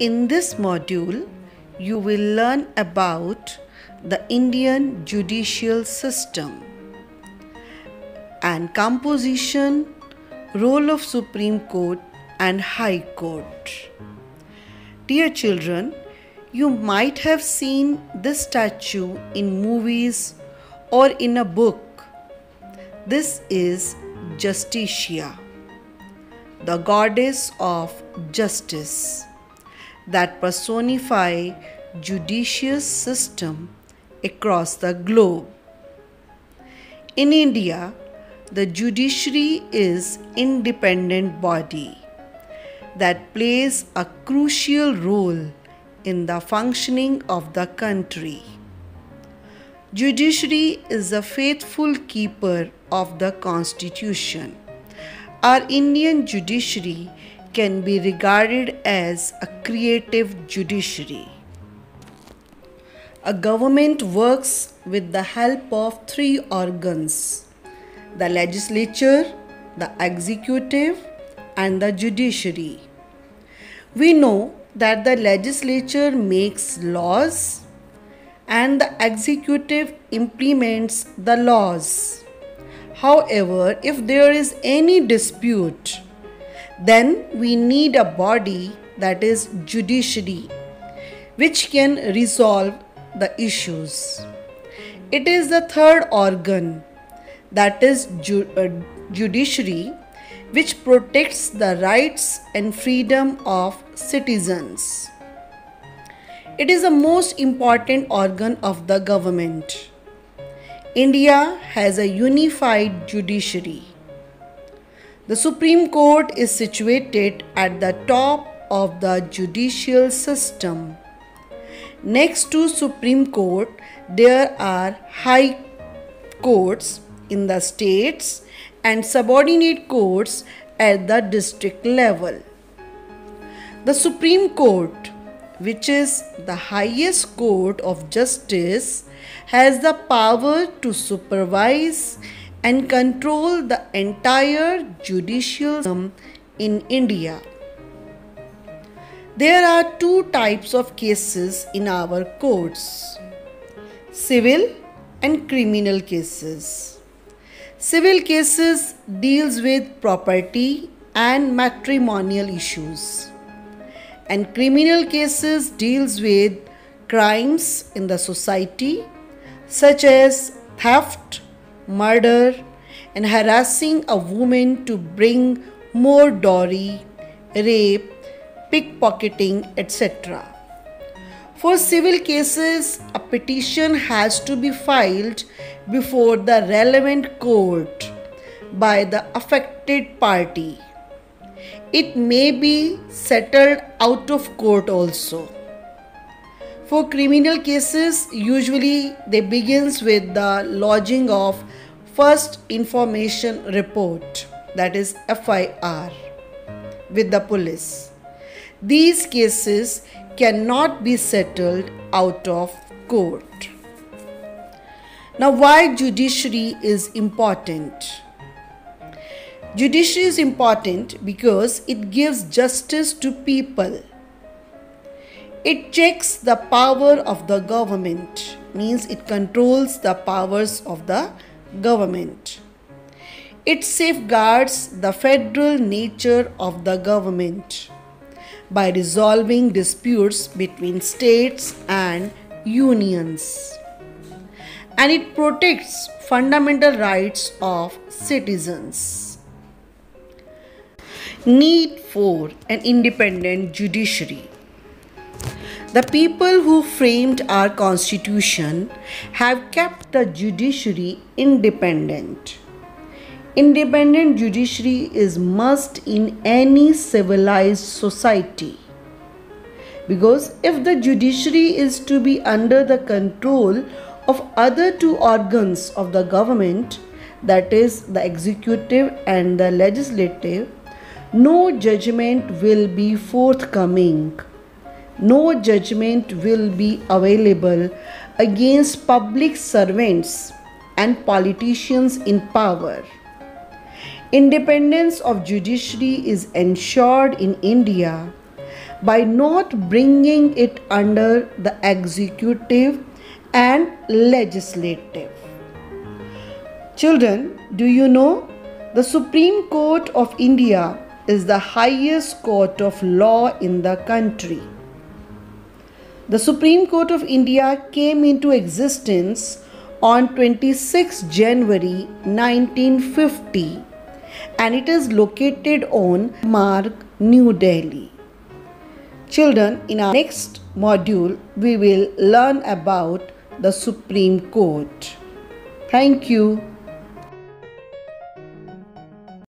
In this module, you will learn about the Indian judicial system and composition, role of Supreme Court and High Court. Dear children, you might have seen this statue in movies or in a book. This is Justitia, the goddess of justice that personify judicious system across the globe. In India, the judiciary is independent body that plays a crucial role in the functioning of the country. Judiciary is a faithful keeper of the constitution. Our Indian judiciary can be regarded as a creative judiciary. A government works with the help of three organs: the legislature, the executive, and the judiciary. We know that the legislature makes laws and the executive implements the laws. However, if there is any dispute, then we need a body, that is judiciary, which can resolve the issues. It is the third organ, that is judiciary, which protects the rights and freedom of citizens. It is the most important organ of the government. India has a unified judiciary. The Supreme Court is situated at the top of the judicial system. Next to Supreme Court, there are high courts in the states and subordinate courts at the district level. The Supreme Court, which is the highest court of justice, has the power to supervise and control the entire judicial system in India. There are two types of cases in our courts: civil and criminal cases. Civil cases deals with property and matrimonial issues, and criminal cases deals with crimes in the society such as theft, murder, and harassing a woman to bring more dowry, rape, pickpocketing, etc. For civil cases, a petition has to be filed before the relevant court by the affected party. It may be settled out of court also. For criminal cases, usually they begins with the lodging of First Information Report, that is FIR, with the police. These cases cannot be settled out of court. Now, why judiciary is important? Judiciary is important because it gives justice to people. It checks the power of the government, means it controls the powers of the government. It safeguards the federal nature of the government by resolving disputes between states and unions. And it protects fundamental rights of citizens. Need for an independent judiciary. The people who framed our constitution have kept the judiciary independent. Independent judiciary is must in any civilized society. Because if the judiciary is to be under the control of other two organs of the government, that is the executive and the legislative, no judgment will be forthcoming. No judgment will be available against public servants and politicians in power. Independence of judiciary is ensured in India by not bringing it under the executive and legislative. Children, do you know the Supreme Court of India is the highest court of law in the country? The Supreme Court of India came into existence on 26 January 1950 and it is located on Marg, New Delhi. Children, in our next module, we will learn about the Supreme Court. Thank you.